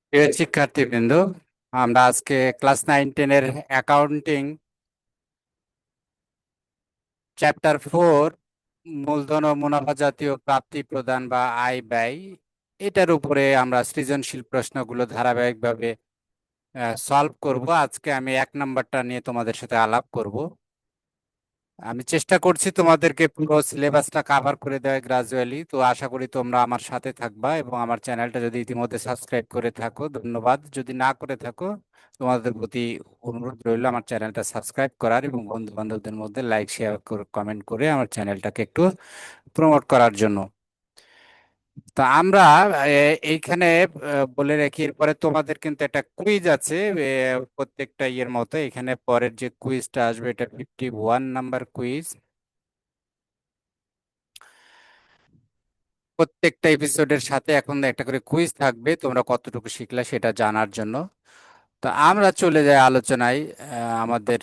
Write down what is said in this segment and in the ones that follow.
প্রিয় শিক্ষার্থীবৃন্দ, আমরা আজকে ক্লাস 9-10-এর অ্যাকাউন্টিং চ্যাপ্টার 4 মূলধন ও মুনাফা জাতীয় প্রাপ্তি প্রদান বা আয় ব্যয় এটার উপরে আমরা সৃজনশীল প্রশ্নগুলো ধারাবাহিকভাবে সলভ করব। আজকে আমি 1 নম্বরটা নিয়ে তোমাদের সাথে আলাপ করব। আমি চেষ্টা করছি তোমাদেরকে পুরো সিলেবাসটা কভার করে দেওয়া গ্রাজুয়ালি। তো আশা করি তোমরা আমার সাথে থাকবা এবং আমার চ্যানেলটা যদি ইতিমধ্যে সাবস্ক্রাইব করে থাকো ধন্যবাদ, যদি না করে থাকো তোমাদের প্রতি অনুরোধ রইল আমার চ্যানেলটা সাবস্ক্রাইব করার এবং বন্ধু বান্ধবদের মধ্যে লাইক শেয়ার করে কমেন্ট করে আমার চ্যানেলটাকে একটু প্রমোট করার জন্য। তা আমরা এইখানে বলে রাখি, এরপরে তোমাদের কিন্তু একটা কুইজ আছে প্রত্যেকটা ইয়ের মতো। এখানে পরের যে কুইজটা আসবে এটা 51 নাম্বার কুইজ। প্রত্যেকটা এপিসোডের সাথে এখন একটা করে কুইজ থাকবে তোমরা কতটুকু শিখলা সেটা জানার জন্য। তো আমরা চলে যাই আলোচনায়। আমাদের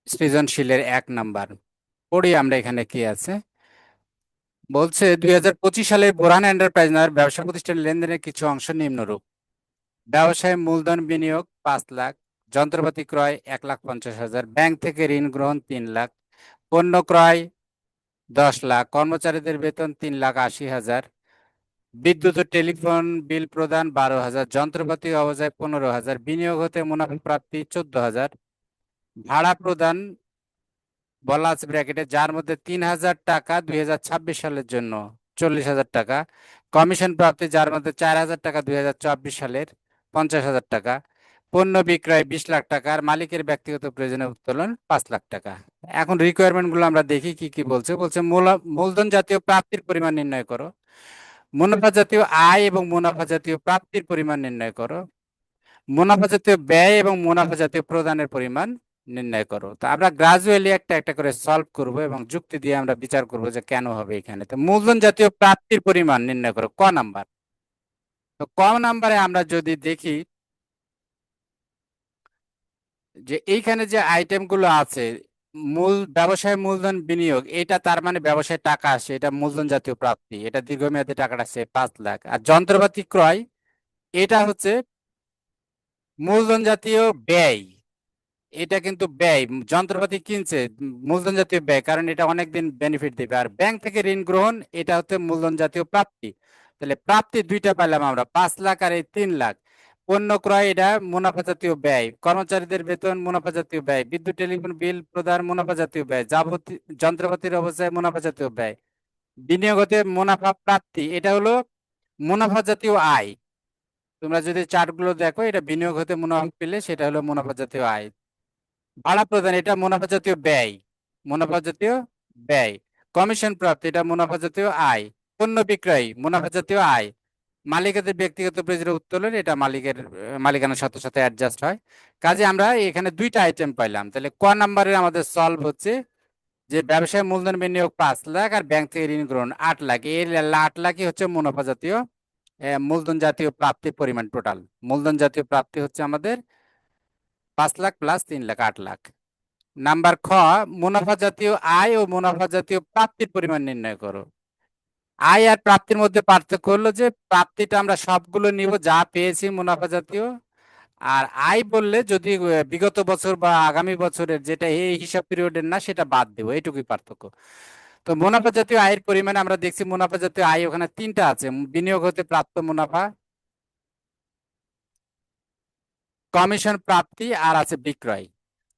সৃজনশীলের 1 নাম্বার পড়ি আমরা। এখানে কি আছে বলছে, 2025 সালে বোরহান এন্টারপ্রাইজ নামের ব্যবসা প্রতিষ্ঠানের লেনদেনের কিছু অংশ নিম্নরূপ: ব্যবসায় মূলধন বিনিয়োগ 5 লাখ, যন্ত্রপাতি ক্রয় 1,50,000, ব্যাংক থেকে ঋণ গ্রহণ 3 লাখ, পণ্য ক্রয় 10 লাখ, কর্মচারীদের বেতন 3,80,000, বিদ্যুৎ ও টেলিফোন বিল প্রদান 12,000, যন্ত্রপাতি অবজায় 15,000, বিনিয়োগ হতে মুনাফা প্রাপ্তি 14,000, ভাড়া প্রদান বলা আছে ব্র্যাকেটে যার মধ্যে 3,000 টাকা 2026 সালের জন্য, 40,000 টাকা, কমিশন প্রাপ্তি যার মধ্যে 4,000 টাকা 2024 সালের, 50,000 টাকা, পণ্য বিক্রয় 20 লাখ টাকা, আর মালিকের ব্যক্তিগত প্রয়োজনে উত্তোলন 5 লাখ টাকা। এখন রিকোয়ারমেন্ট গুলো আমরা দেখি কি কি বলছে। বলছে মূলধন জাতীয় প্রাপ্তির পরিমাণ নির্ণয় করো, মুনাফা জাতীয় আয় এবং মুনাফা জাতীয় প্রাপ্তির পরিমাণ নির্ণয় করো, মুনাফা জাতীয় ব্যয় এবং মুনাফা জাতীয় প্রদানের পরিমাণ নির্ণয় করো। তো আমরা গ্রাজুয়ালি একটা একটা করে সলভ করব এবং যুক্তি দিয়ে আমরা বিচার করব যে কেন হবে এখানে। তো মূলধন জাতীয় প্রাপ্তির পরিমাণ নির্ণয় করো, ক নাম্বার। তো ক নাম্বারে আমরা যদি দেখি যে এইখানে যে আইটেম গুলো আছে, ব্যবসায় মূলধন বিনিয়োগ, এটা তার মানে ব্যবসায় টাকা আসে, এটা মূলধন জাতীয় প্রাপ্তি, এটা দীর্ঘমেয়াদী টাকাটা আসছে 5 লাখ। আর যন্ত্রপাতি ক্রয়, এটা হচ্ছে মূলধন জাতীয় ব্যয়, এটা কিন্তু ব্যয়, যন্ত্রপাতি কিনছে, মূলধন জাতীয় ব্যয়, কারণ এটা অনেকদিন বেনিফিট দেবে। আর ব্যাংক থেকে ঋণ গ্রহণ, এটা হচ্ছে মূলধন জাতীয় প্রাপ্তি। তাহলে প্রাপ্তি দুইটা পাইলাম আমরা, 5 লাখ আর এই 3 লাখ। পণ্য ক্রয়, এটা মুনাফা জাতীয় ব্যয়, কর্মচারীদের বেতন মুনাফা জাতীয় ব্যয়, বিদ্যুৎ টেলিফোন বিল প্রদান মুনাফা জাতীয় ব্যয়, যাবতীয় যন্ত্রপাতির অবস্থায় মুনাফা জাতীয় ব্যয়, বিনিয়োগতে মুনাফা প্রাপ্তি, এটা হলো মুনাফা জাতীয় আয়। তোমরা যদি চার্টগুলো দেখো, এটা বিনিয়োগ হতে মুনাফা পেলে সেটা হলো মুনাফা জাতীয় আয়। ভাড়া প্রদান, এটা মুনাফা জাতীয় ব্যয়, মুনাফা জাতীয় ব্যয়। কমিশন প্রাপ্তি, এটা মুনাফা জাতীয় আয়। পণ্য বিক্রয় মুনাফা জাতীয় আয়। মালিকাদের ব্যক্তিগত প্রয়োজনীয় উত্তোলন, এটা মালিকের মালিকানার সাথে সাথে অ্যাডজাস্ট হয়। কাজে আমরা এখানে দুইটা আইটেম পাইলাম। তাহলে ক নাম্বারে আমাদের সলভ হচ্ছে যে ব্যবসায় মূলধন বিনিয়োগ 5 লাখ আর ব্যাংক থেকে ঋণ গ্রহণ 8 লাখ, এই 8 লাখই হচ্ছে মুনাফা জাতীয় মূলধন জাতীয় প্রাপ্তির পরিমাণ টোটাল। মূলধন জাতীয় প্রাপ্তি হচ্ছে আমাদের 5 লাখ প্লাস 3 লাখ, 8 লাখ। নাম্বার খ, মুনাফা জাতীয় আয় ও মুনাফা জাতীয় প্রাপ্তির পরিমাণ নির্ণয় করো। আয় আর প্রাপ্তির মধ্যে পার্থক্য হলো যে প্রাপ্তিটা আমরা সবগুলো নিব যা পেয়েছি মুনাফা জাতীয়, আর আয় বললে যদি বিগত বছর বা আগামী বছরের যেটা এই হিসাব পিরিয়ডের না সেটা বাদ দেবো, এইটুকুই পার্থক্য। তো মুনাফা জাতীয় আয়ের পরিমাণে আমরা দেখছি মুনাফা জাতীয় আয় ওখানে তিনটা আছে: বিনিয়োগ হতে প্রাপ্ত মুনাফা, কমিশন প্রাপ্তি, আর আছে বিক্রয়।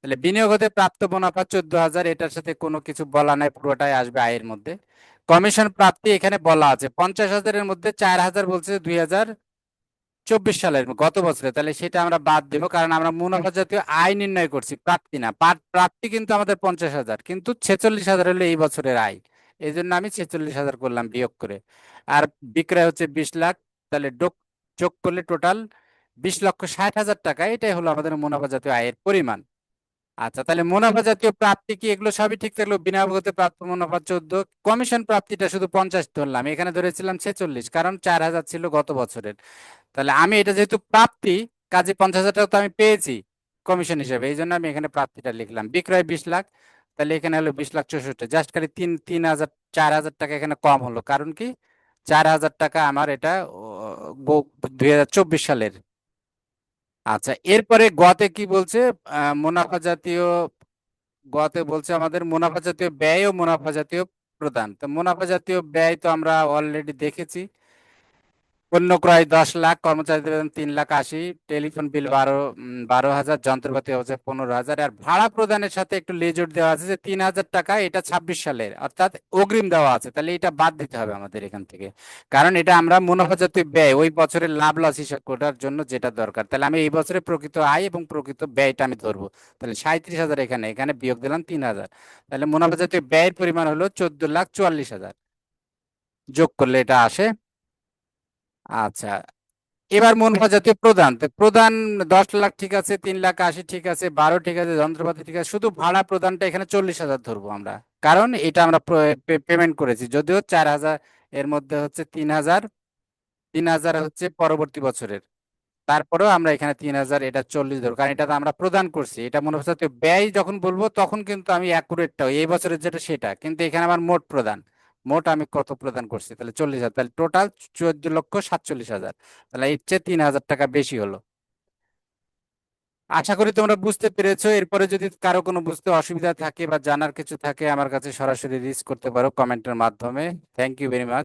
তাহলে বিনিয়োগ হতে প্রাপ্ত মুনাফা 14,000, এটার সাথে কোনো কিছু বলা নাই, পুরোটাই আসবে আয়ের মধ্যে। কমিশন প্রাপ্তি এখানে বলা আছে 50,000-এর মধ্যে 4,000 বলছে 2024 সালের গত বছরে, তাহলে সেটা আমরা বাদ দেবো কারণ আমরা মুনাফা জাতীয় আয় নির্ণয় করছি, প্রাপ্তি না। প্রাপ্তি কিন্তু আমাদের 50,000, কিন্তু 46,000 হলো এই বছরের আয়, এই জন্য আমি 46,000 করলাম বিয়োগ করে। আর বিক্রয় হচ্ছে 20 লাখ, তাহলে যোগ করলে টোটাল 20,60,000 টাকা, এটাই হলো আমাদের মুনাফা জাতীয় আয়ের পরিমাণ। আচ্ছা, তাহলে মুনাফা জাতীয় প্রাপ্তি কি এগুলো সবই ঠিক থাকলো? বিনিয়োগতে প্রাপ্ত মুনাফা 14, কমিশন প্রাপ্তিটা শুধু 50 ধরলাম, এখানে ধরেছিলাম 46 কারণ 4,000 ছিল গত বছরের। তাহলে আমি এটা যেহেতু প্রাপ্তি, কাজে 50,000 টাকা তো আমি পেয়েছি কমিশন হিসেবে, এই জন্য আমি এখানে প্রাপ্তিটা লিখলাম। বিক্রয় 20 লাখ, তাহলে এখানে হলো 20,64,000, জাস্ট খালি 3,000 4,000 টাকা এখানে কম হলো, কারণ কি 4,000 টাকা আমার এটা 2024 সালের। আচ্ছা, এরপরে গতে কি বলছে? মুনাফা জাতীয়, গতে বলছে আমাদের মুনাফা জাতীয় ব্যয় ও মুনাফা জাতীয় প্রদান। তো মুনাফা জাতীয় ব্যয় তো আমরা অলরেডি দেখেছি। পণ্য ক্রয় 10 লাখ, কর্মচারীদের বেতন 3,80,000, টেলিফোন বিল 12,000, যন্ত্রপাতি হচ্ছে 15,000, আর ভাড়া প্রদানের সাথে একটু লেজুর দেওয়া আছে যে 3,000 টাকা, এটা 26 সালের, অর্থাৎ অগ্রিম দেওয়া আছে। তাহলে এটা বাদ দিতে হবে আমাদের এখান থেকে, কারণ এটা আমরা মুনাফা জাতীয় ব্যয় ওই বছরের লাভ লস হিসাব করার জন্য যেটা দরকার। তাহলে আমি এই বছরে প্রকৃত আয় এবং প্রকৃত ব্যয়টা আমি ধরবো। তাহলে 37,000 এখানে, এখানে বিয়োগ দিলাম 3,000। তাহলে মুনাফা জাতীয় ব্যয়ের পরিমাণ হলো 14,44,000, যোগ করলে এটা আসে। আচ্ছা, এবার মুনাফা জাতীয় প্রদান, তো প্রদান 10 লাখ ঠিক আছে, 3,80,000 ঠিক আছে, 12 ঠিক আছে, যন্ত্রপাতি ঠিক আছে, শুধু ভাড়া প্রদানটা এখানে 40,000 ধরবো আমরা, কারণ এটা আমরা পেমেন্ট করেছি। যদিও 4,000 এর মধ্যে হচ্ছে 3,000, 3,000 হচ্ছে পরবর্তী বছরের, তারপরেও আমরা এখানে 3,000 এটা 40 ধরবো, কারণ এটা তো আমরা প্রদান করছি। এটা মুনাফা জাতীয় ব্যয় যখন বলবো তখন কিন্তু আমি অ্যাকুরেটটা এই বছরের যেটা সেটা, কিন্তু এখানে আমার মোট প্রদান, মোট আমি কত প্রদান করছি, তাহলে 40,000, তাহলে টোটাল 14,47,000। তাহলে এর চেয়ে 3,000 টাকা বেশি হলো। আশা করি তোমরা বুঝতে পেরেছো। এরপরে যদি কারো কোনো বুঝতে অসুবিধা থাকে বা জানার কিছু থাকে, আমার কাছে সরাসরি রিচ করতে পারো কমেন্টের মাধ্যমে। Thank you very much.